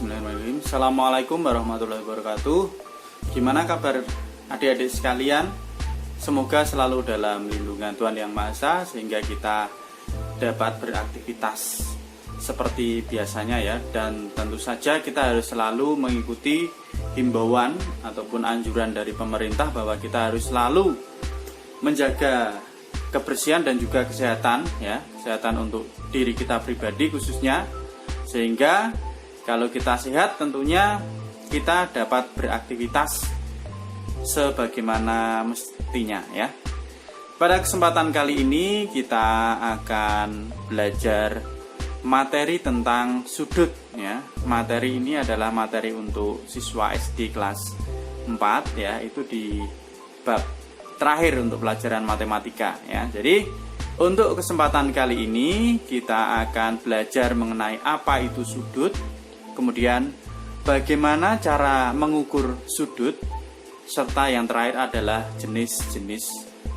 Bismillahirrahmanirrahim. Assalamualaikum warahmatullahi wabarakatuh. Gimana kabar adik-adik sekalian? Semoga selalu dalam lindungan Tuhan Yang Maha Esa, sehingga kita dapat beraktivitas seperti biasanya ya. Dan tentu saja kita harus selalu mengikuti himbauan ataupun anjuran dari pemerintah bahwa kita harus selalu menjaga kebersihan dan juga kesehatan ya, kesehatan untuk diri kita pribadi khususnya, sehingga kalau kita sehat tentunya kita dapat beraktivitas sebagaimana mestinya ya. Pada kesempatan kali ini kita akan belajar materi tentang sudut ya. Materi ini adalah materi untuk siswa SD kelas 4 ya, itu di bab terakhir untuk pelajaran matematika ya. Jadi untuk kesempatan kali ini kita akan belajar mengenai apa itu sudut, kemudian bagaimana cara mengukur sudut, serta yang terakhir adalah jenis-jenis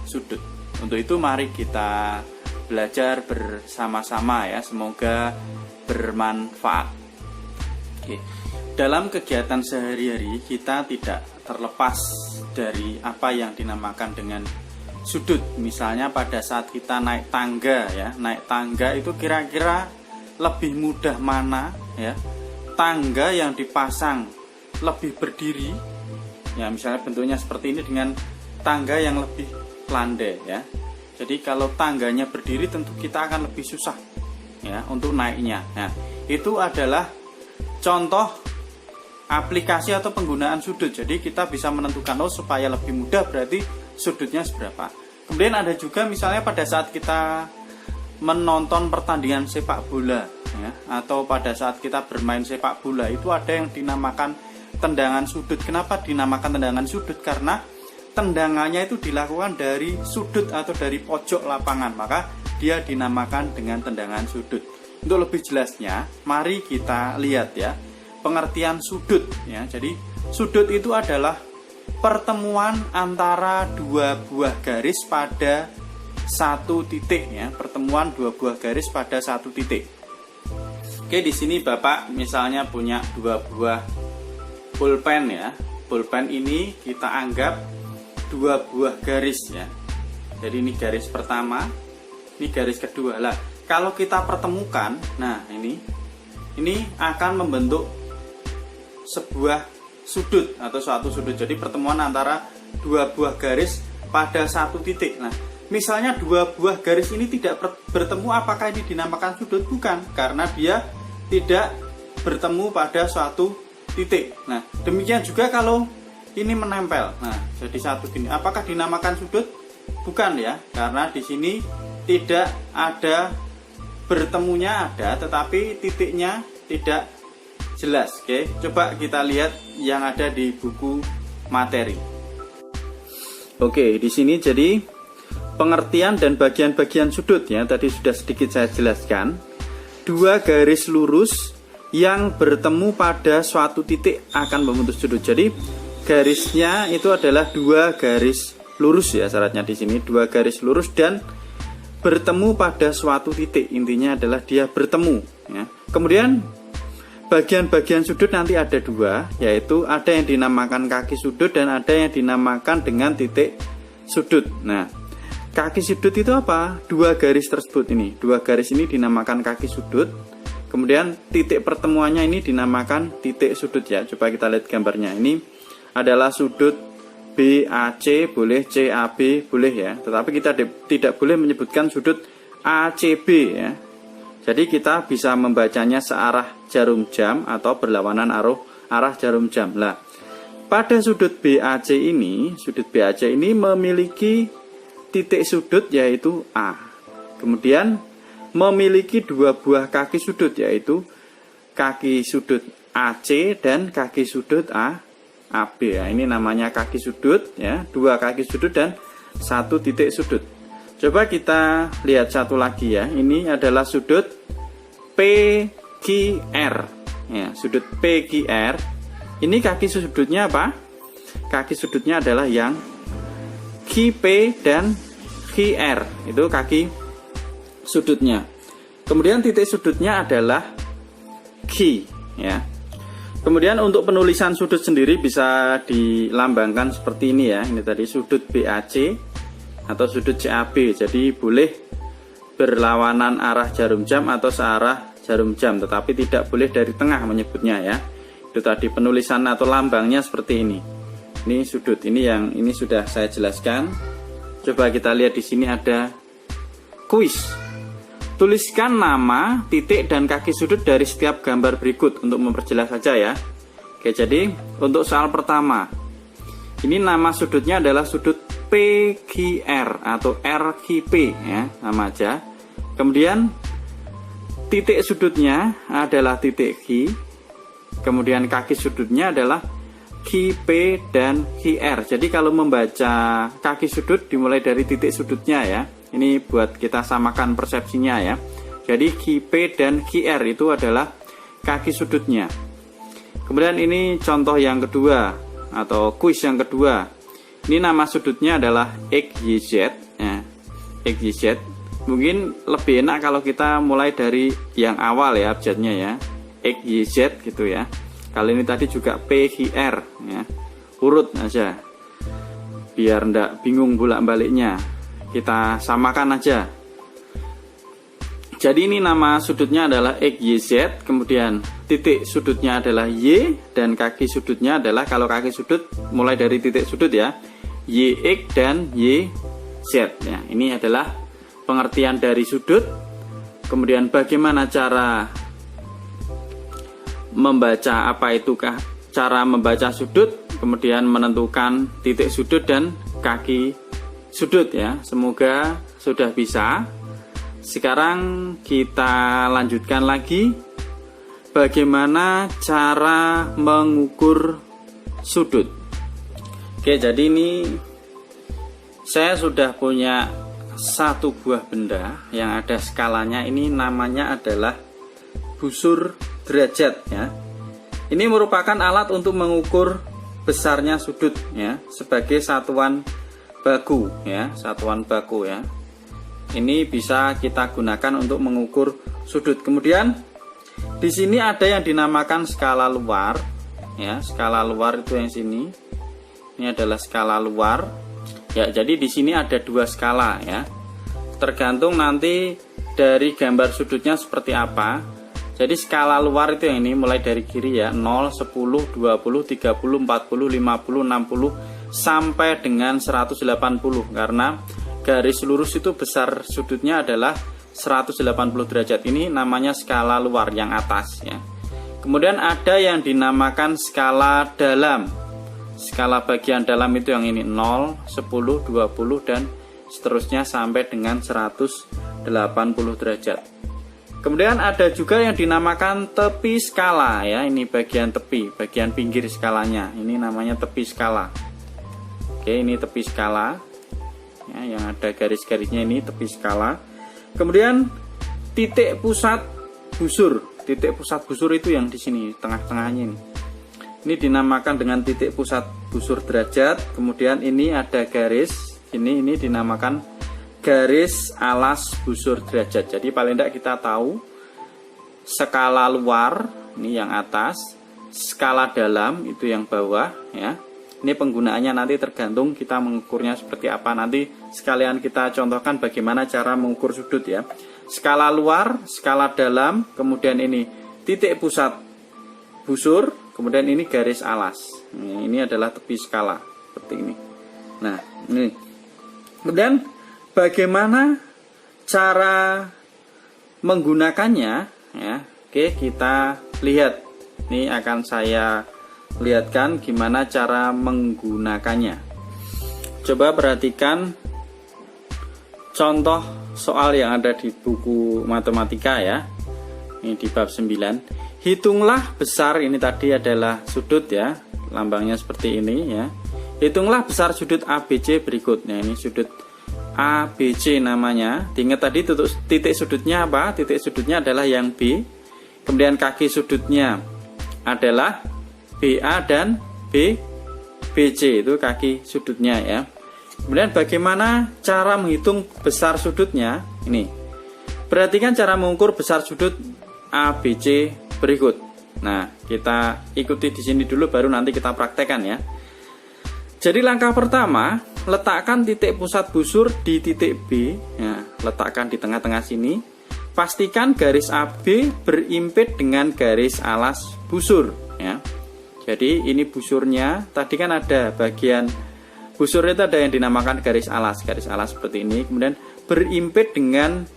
sudut. Untuk itu mari kita belajar bersama-sama ya, semoga bermanfaat. Oke. Dalam kegiatan sehari-hari kita tidak terlepas dari apa yang dinamakan dengan sudut. Misalnya pada saat kita naik tangga ya, naik tangga itu kira-kira lebih mudah mana ya, tangga yang dipasang lebih berdiri ya, misalnya bentuknya seperti ini dengan tangga yang lebih landai ya. Jadi kalau tangganya berdiri tentu kita akan lebih susah ya untuk naiknya. Nah, itu adalah contoh aplikasi atau penggunaan sudut. Jadi kita bisa menentukan supaya lebih mudah berarti sudutnya seberapa. Kemudian ada juga misalnya pada saat kita menonton pertandingan sepak bola ya, atau pada saat kita bermain sepak bola, itu ada yang dinamakan tendangan sudut. Kenapa dinamakan tendangan sudut? Karena tendangannya itu dilakukan dari sudut atau dari pojok lapangan, maka dia dinamakan dengan tendangan sudut. Untuk lebih jelasnya, mari kita lihat ya pengertian sudut ya. Jadi sudut itu adalah pertemuan antara dua buah garis pada satu titik ya, pertemuan dua buah garis pada satu titik. Oke, di sini Bapak misalnya punya dua buah pulpen ya. Pulpen ini kita anggap dua buah garis ya. Jadi ini garis pertama, ini garis kedua. Lah, kalau kita pertemukan, nah ini akan membentuk sebuah sudut atau suatu sudut. Jadi pertemuan antara dua buah garis pada satu titik. Nah, misalnya dua buah garis ini tidak bertemu, apakah ini dinamakan sudut? Bukan, karena dia tidak bertemu pada suatu titik. Nah, demikian juga kalau ini menempel. Nah, jadi satu gini, apakah dinamakan sudut? Bukan ya, karena di sini tidak ada bertemunya, ada tetapi titiknya tidak jelas. Oke, coba kita lihat yang ada di buku materi. Oke, di sini jadi pengertian dan bagian-bagian sudut ya, tadi sudah sedikit saya jelaskan. Dua garis lurus yang bertemu pada suatu titik akan membentuk sudut. Jadi garisnya itu adalah dua garis lurus ya, syaratnya di sini dua garis lurus dan bertemu pada suatu titik. Intinya adalah dia bertemu ya. Kemudian bagian-bagian sudut nanti ada dua, yaitu ada yang dinamakan kaki sudut dan ada yang dinamakan dengan titik sudut. Nah, kaki sudut itu apa? Dua garis tersebut ini. Dua garis ini dinamakan kaki sudut. Kemudian titik pertemuannya ini dinamakan titik sudut ya. Coba kita lihat gambarnya. Ini adalah sudut BAC, boleh CAB, boleh ya. Tetapi kita tidak boleh menyebutkan sudut ACB ya. Jadi kita bisa membacanya searah jarum jam atau berlawanan arah jarum jam. Lah, pada sudut BAC ini memiliki titik sudut yaitu A. Kemudian memiliki dua buah kaki sudut yaitu kaki sudut AC dan kaki sudut AB. Ya, ini namanya kaki sudut ya, dua kaki sudut dan satu titik sudut. Coba kita lihat satu lagi ya. Ini adalah sudut PQR. Ya, sudut PQR. Ini kaki sudutnya apa? Kaki sudutnya adalah yang QP dan QR. Itu kaki sudutnya. Kemudian titik sudutnya adalah Q ya. Kemudian untuk penulisan sudut sendiri bisa dilambangkan seperti ini ya. Ini tadi sudut BAC atau sudut CAB. Jadi boleh berlawanan arah jarum jam atau searah jarum jam, tetapi tidak boleh dari tengah menyebutnya ya. Itu tadi penulisan atau lambangnya seperti ini. Ini sudut, ini sudah saya jelaskan. Coba kita lihat di sini ada kuis. Tuliskan nama, titik, dan kaki sudut dari setiap gambar berikut untuk memperjelas saja ya. Oke, jadi untuk soal pertama, ini nama sudutnya adalah sudut PQR atau RQP ya, nama aja. Kemudian titik sudutnya adalah titik Q. Kemudian kaki sudutnya adalah QP dan QR. Jadi kalau membaca kaki sudut dimulai dari titik sudutnya ya. Ini buat kita samakan persepsinya ya. Jadi QP dan QR itu adalah kaki sudutnya. Kemudian ini contoh yang kedua atau kuis yang kedua. Ini nama sudutnya adalah XYZ ya. XYZ. Mungkin lebih enak kalau kita mulai dari yang awal ya abjadnya ya. XYZ gitu ya. Kali ini tadi juga PQR ya. Urut aja. Biar ndak bingung bolak-baliknya. Kita samakan aja. Jadi ini nama sudutnya adalah XYZ, kemudian titik sudutnya adalah Y, dan kaki sudutnya adalah, kalau kaki sudut mulai dari titik sudut ya, YX dan YZ ya. Ini adalah pengertian dari sudut. Kemudian bagaimana cara membaca, apa itukah cara membaca sudut, kemudian menentukan titik sudut dan kaki sudut ya. Semoga sudah bisa. Sekarang kita lanjutkan lagi bagaimana cara mengukur sudut. Oke, jadi ini saya sudah punya satu buah benda yang ada skalanya. Ini namanya adalah busur derajat ya. Ini merupakan alat untuk mengukur besarnya sudut ya, sebagai satuan baku ya, satuan baku ya. Ini bisa kita gunakan untuk mengukur sudut. Kemudian di sini ada yang dinamakan skala luar ya. Skala luar itu yang sini. Ini adalah skala luar. Ya, jadi di sini ada dua skala ya. Tergantung nanti dari gambar sudutnya seperti apa. Jadi skala luar itu yang ini mulai dari kiri ya, 0, 10, 20, 30, 40, 50, 60 sampai dengan 180, karena garis lurus itu besar sudutnya adalah 180 derajat. Ini namanya skala luar yang atas ya. Kemudian ada yang dinamakan skala dalam. Skala bagian dalam itu yang ini 0, 10, 20 dan seterusnya sampai dengan 180 derajat. Kemudian ada juga yang dinamakan tepi skala ya. Ini bagian tepi, bagian pinggir skalanya. Ini namanya tepi skala. Oke, ini tepi skala ya, yang ada garis-garisnya ini tepi skala. Kemudian titik pusat busur. Titik pusat busur itu yang di sini tengah-tengahnya ini. Ini dinamakan dengan titik pusat busur derajat. Kemudian ini ada garis ini dinamakan garis alas busur derajat. Jadi paling tidak kita tahu skala luar ini yang atas, skala dalam itu yang bawah ya. Ini penggunaannya nanti tergantung kita mengukurnya seperti apa. Nanti sekalian kita contohkan bagaimana cara mengukur sudut ya. Skala luar, skala dalam, kemudian ini titik pusat busur, kemudian ini garis alas. Ini adalah tepi skala seperti ini. Nah, ini. Kemudian bagaimana cara menggunakannya ya. Oke, kita lihat. Ini akan saya lihatkan gimana cara menggunakannya. Coba perhatikan contoh soal yang ada di buku matematika ya. Ini di bab 9. Hitunglah besar, ini tadi adalah sudut ya, lambangnya seperti ini ya. Hitunglah besar sudut ABC berikutnya. Ini sudut ABC namanya. Diingat tadi titik sudutnya apa? Titik sudutnya adalah yang B. Kemudian kaki sudutnya adalah BA dan BC, itu kaki sudutnya ya. Kemudian bagaimana cara menghitung besar sudutnya? Ini. Perhatikan cara mengukur besar sudut ABC berikut. Nah, kita ikuti di sini dulu baru nanti kita praktekkan ya. Jadi langkah pertama, letakkan titik pusat busur di titik B, ya, letakkan di tengah-tengah sini. Pastikan garis AB berimpit dengan garis alas busur, ya. Jadi ini busurnya, tadi kan ada bagian busur itu ada yang dinamakan garis alas seperti ini, kemudian berimpit dengan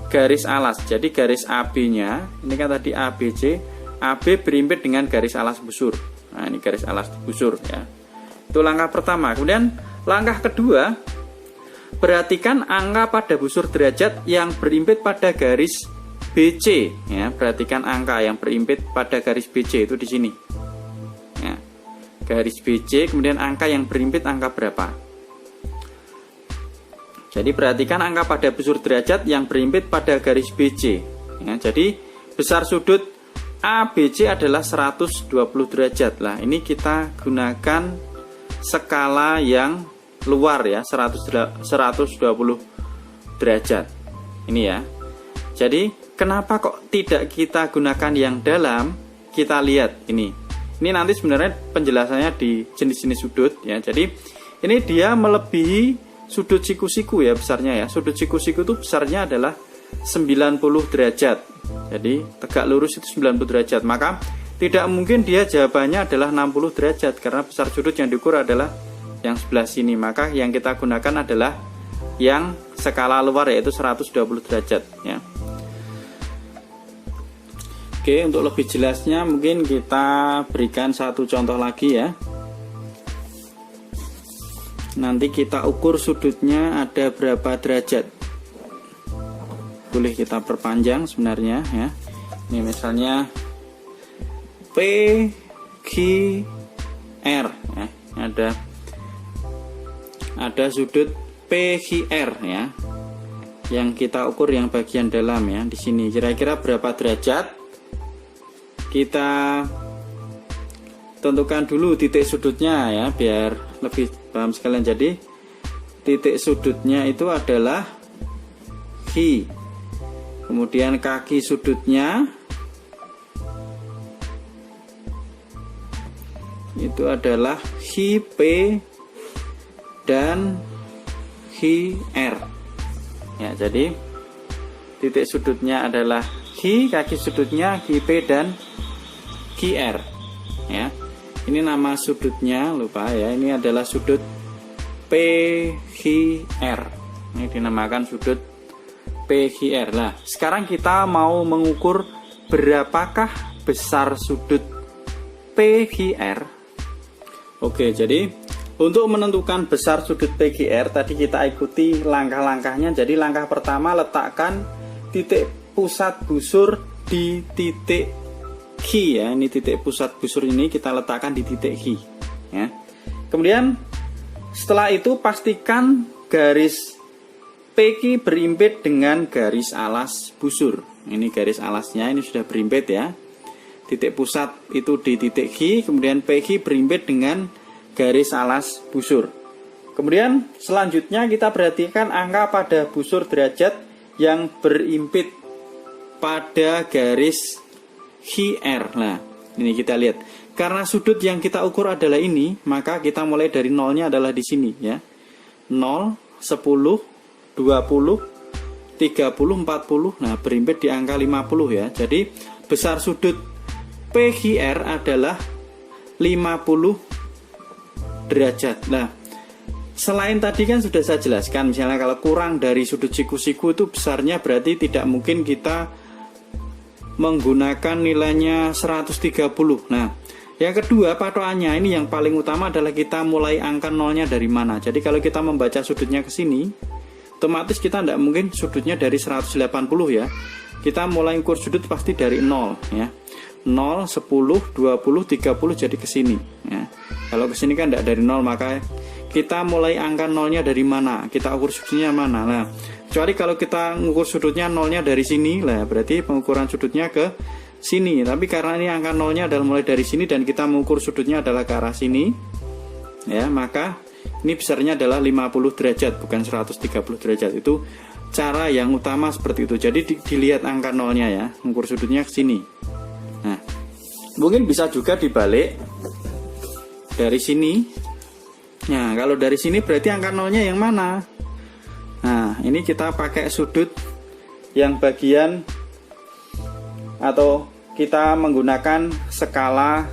garis alas. Jadi garis AB-nya, ini kan tadi ABC, AB berimpit dengan garis alas busur. Nah, ini garis alas busur ya. Itu langkah pertama. Kemudian langkah kedua, perhatikan angka pada busur derajat yang berimpit pada garis BC ya. Perhatikan angka yang berimpit pada garis BC itu di sini. Ya. Garis BC, kemudian angka yang berimpit angka berapa? Jadi perhatikan angka pada busur derajat yang berimpit pada garis BC. Ya, jadi besar sudut ABC adalah 120 derajat. Lah, ini kita gunakan skala yang luar ya, 120 derajat. Ini ya. Jadi kenapa kok tidak kita gunakan yang dalam? Kita lihat ini. Ini nanti sebenarnya penjelasannya di jenis-jenis sudut ya. Jadi ini dia melebihi sudut siku-siku ya besarnya ya. Sudut siku-siku itu besarnya adalah 90 derajat. Jadi tegak lurus itu 90 derajat. Maka tidak mungkin dia jawabannya adalah 60 derajat karena besar sudut yang diukur adalah yang sebelah sini. Maka yang kita gunakan adalah yang skala luar yaitu 120 derajat ya. Oke, untuk lebih jelasnya mungkin kita berikan satu contoh lagi ya. Nanti kita ukur sudutnya ada berapa derajat. Boleh kita perpanjang sebenarnya ya. Ini misalnya PQR ya. Ada sudut PQR ya. Yang kita ukur yang bagian dalam ya di sini. Kira-kira berapa derajat? Kita tentukan dulu titik sudutnya ya biar lebih paham sekalian. Jadi titik sudutnya itu adalah Q, kemudian kaki sudutnya itu adalah HP dan QR ya. Jadi titik sudutnya adalah Q, kaki sudutnya HP dan QR ya. Ini nama sudutnya, lupa ya. Ini adalah sudut PQR. Ini dinamakan sudut PQR. Nah, sekarang kita mau mengukur berapakah besar sudut PQR. Oke, jadi untuk menentukan besar sudut PQR tadi kita ikuti langkah-langkahnya. Jadi langkah pertama, letakkan titik pusat busur di titik Q ya. Ini titik pusat busur ini kita letakkan di titik Q ya. Kemudian setelah itu pastikan garis PQ berimpit dengan garis alas busur. Ini garis alasnya ini sudah berimpit ya. Titik pusat itu di titik Q, kemudian PQ berimpit dengan garis alas busur. Kemudian selanjutnya kita perhatikan angka pada busur derajat yang berimpit pada garis QR. Nah, ini kita lihat. Karena sudut yang kita ukur adalah ini, maka kita mulai dari nolnya adalah di sini ya. 0, 10, 20, 30, 40. Nah, berimpit di angka 50 ya. Jadi besar sudut PQR adalah 50 derajat. Nah, selain tadi kan sudah saya jelaskan, misalnya kalau kurang dari sudut siku-siku itu besarnya berarti tidak mungkin kita menggunakan nilainya 130. Nah, yang kedua patokannya ini yang paling utama adalah kita mulai angka nolnya dari mana. Jadi kalau kita membaca sudutnya ke sini, otomatis kita tidak mungkin sudutnya dari 180 ya. Kita mulai ukur sudut pasti dari 0 ya. 0, 10, 20, 30 jadi ke sini ya. Kalau ke sini kan tidak dari 0, maka kita mulai angka nolnya dari mana, kita ukur sudutnya mana. Nah, kecuali kalau kita mengukur sudutnya nolnya dari sini lah, berarti pengukuran sudutnya ke sini. Tapi karena ini angka nolnya adalah mulai dari sini dan kita mengukur sudutnya adalah ke arah sini ya, maka ini besarnya adalah 50 derajat bukan 130 derajat. Itu cara yang utama seperti itu. Jadi dilihat angka nolnya ya, mengukur sudutnya ke sini. Nah, Mungkin bisa juga dibalik dari sini. Nah, kalau dari sini berarti angka nolnya yang mana? Nah, ini kita pakai sudut yang bagian, atau kita menggunakan skala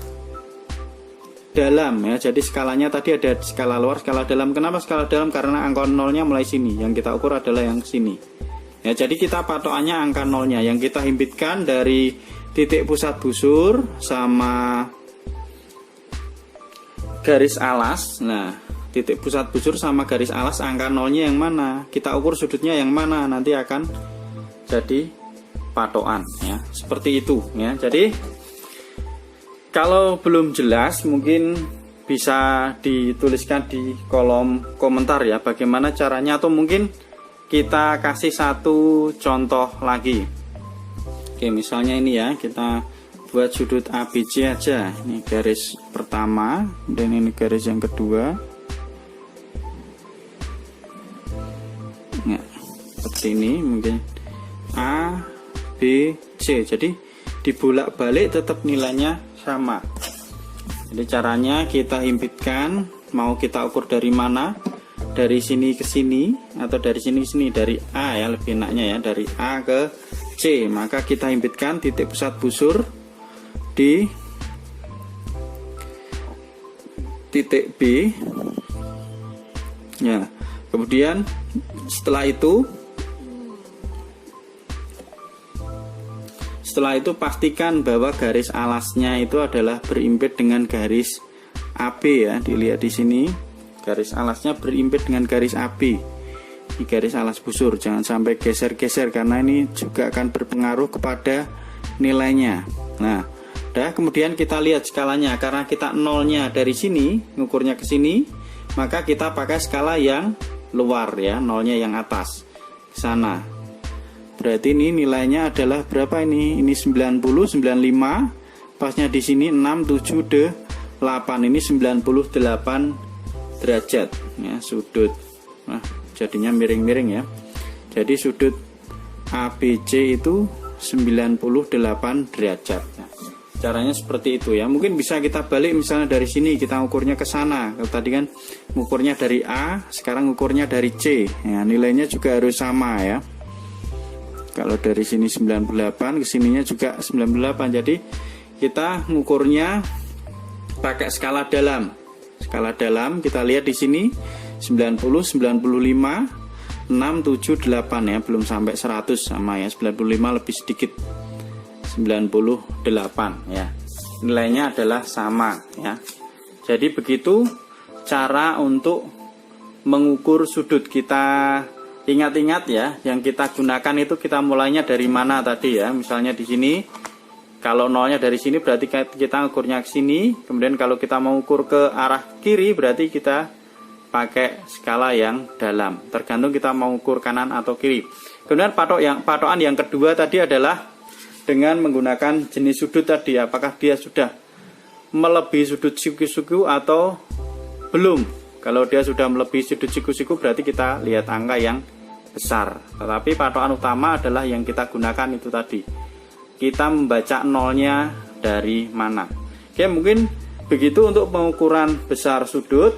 dalam ya. Jadi skalanya tadi ada skala luar, skala dalam. Kenapa skala dalam? Karena angka nolnya mulai sini. Yang kita ukur adalah yang sini. Ya, jadi kita patokannya angka nolnya. Yang kita himpitkan dari titik pusat busur sama garis alas. Nah, titik pusat busur sama garis alas, angka nolnya yang mana? Kita ukur sudutnya yang mana? Nanti akan jadi patokan ya. Seperti itu ya. Jadi kalau belum jelas mungkin bisa dituliskan di kolom komentar ya, bagaimana caranya, atau mungkin kita kasih satu contoh lagi. Oke, misalnya ini ya, kita buat sudut ABC aja. Ini garis pertama dan ini garis yang kedua. Nah, seperti ini mungkin A, B, C. Jadi dibolak-balik tetap nilainya sama. Jadi caranya kita himpitkan, mau kita ukur dari mana? Dari sini ke sini atau dari sini ke sini, dari A ya, lebih enaknya ya, dari A ke C. Maka kita himpitkan titik pusat busur di titik B. Ya. Kemudian setelah itu pastikan bahwa garis alasnya itu adalah berimpit dengan garis AB ya. Dilihat di sini, garis alasnya berimpit dengan garis AB. Ini garis alas busur, jangan sampai geser-geser karena ini juga akan berpengaruh kepada nilainya. Nah, kemudian kita lihat skalanya. Karena kita nolnya dari sini, ngukurnya ke sini, maka kita pakai skala yang luar ya, nolnya yang atas ke sana. Berarti ini nilainya adalah berapa ini? Ini 90, 95. Pasnya di sini 6, 7, 8. Ini 98 derajat ya, sudut. Nah, jadinya miring-miring ya. Jadi sudut ABC itu 98 derajat. Nah, caranya seperti itu ya. Mungkin bisa kita balik, misalnya dari sini kita ukurnya ke sana. Kalau tadi kan ukurnya dari A, sekarang ukurnya dari C. Ya, nilainya juga harus sama ya. Kalau dari sini 98, ke sininya juga 98. Jadi kita ngukurnya pakai skala dalam. Skala dalam kita lihat di sini 90, 95, 6, 7, 8 ya, belum sampai 100 sama ya. 95 lebih sedikit. 98 ya. Nilainya adalah sama ya. Jadi begitu cara untuk mengukur sudut. Kita ingat-ingat ya, yang kita gunakan itu kita mulainya dari mana tadi ya. Misalnya di sini, kalau nolnya dari sini berarti kita ukurnya ke sini. Kemudian kalau kita mau ukur ke arah kiri berarti kita pakai skala yang dalam. Tergantung kita mau ukur kanan atau kiri. Kemudian patokan yang kedua tadi adalah dengan menggunakan jenis sudut tadi. Apakah dia sudah melebihi sudut siku-siku atau belum? Kalau dia sudah melebihi sudut siku-siku berarti kita lihat angka yang besar. Tetapi patokan utama adalah yang kita gunakan itu tadi. Kita membaca nolnya dari mana. Oke, mungkin begitu untuk pengukuran besar sudut.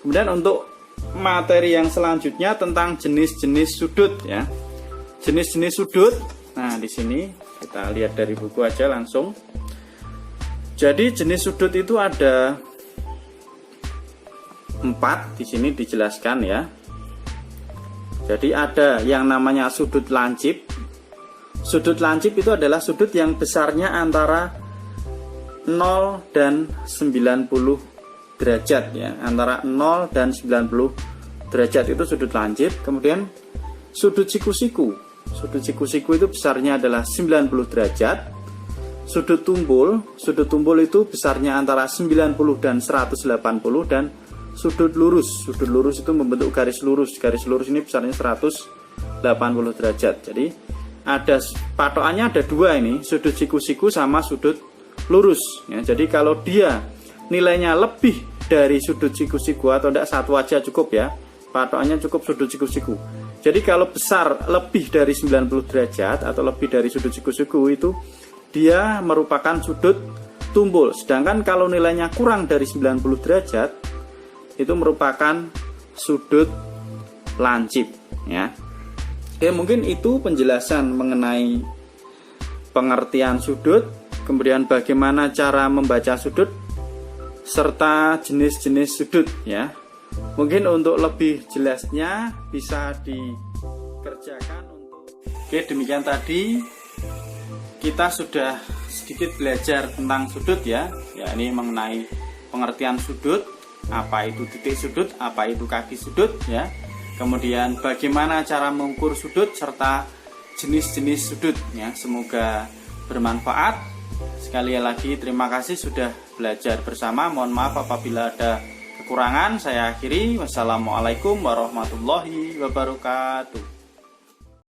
Kemudian untuk materi yang selanjutnya tentang jenis-jenis sudut ya. Jenis-jenis sudut. Nah, di sini kita lihat dari buku aja langsung. Jadi jenis sudut itu ada 4, di sini dijelaskan ya. Jadi ada yang namanya sudut lancip. Sudut lancip itu adalah sudut yang besarnya antara 0 dan 90 derajat ya. Antara 0 dan 90 derajat itu sudut lancip. Kemudian sudut siku-siku. Sudut siku-siku itu besarnya adalah 90 derajat. Sudut tumbul itu besarnya antara 90 dan 180, dan sudut lurus itu membentuk garis lurus. Garis lurus ini besarnya 180 derajat. Jadi ada patokannya ada 2 ini, sudut siku-siku sama sudut lurus ya. Jadi kalau dia nilainya lebih dari sudut siku-siku atau tidak, satu aja cukup ya. Patokannya cukup sudut siku-siku. Jadi kalau besar lebih dari 90 derajat atau lebih dari sudut siku-siku itu dia merupakan sudut bertumpul. Sedangkan kalau nilainya kurang dari 90 derajat itu merupakan sudut lancip ya. Mungkin itu penjelasan mengenai pengertian sudut, kemudian bagaimana cara membaca sudut serta jenis-jenis sudut ya. Mungkin untuk lebih jelasnya bisa dikerjakan untuk. Oke, demikian tadi kita sudah sedikit belajar tentang sudut ya. Ini mengenai pengertian sudut, apa itu titik sudut, apa itu kaki sudut ya. Kemudian bagaimana cara mengukur sudut serta jenis-jenis sudut ya. Semoga bermanfaat. Sekali lagi terima kasih sudah belajar bersama. Mohon maaf apabila ada kekurangan. Saya akhiri. Wassalamualaikum warahmatullahi wabarakatuh.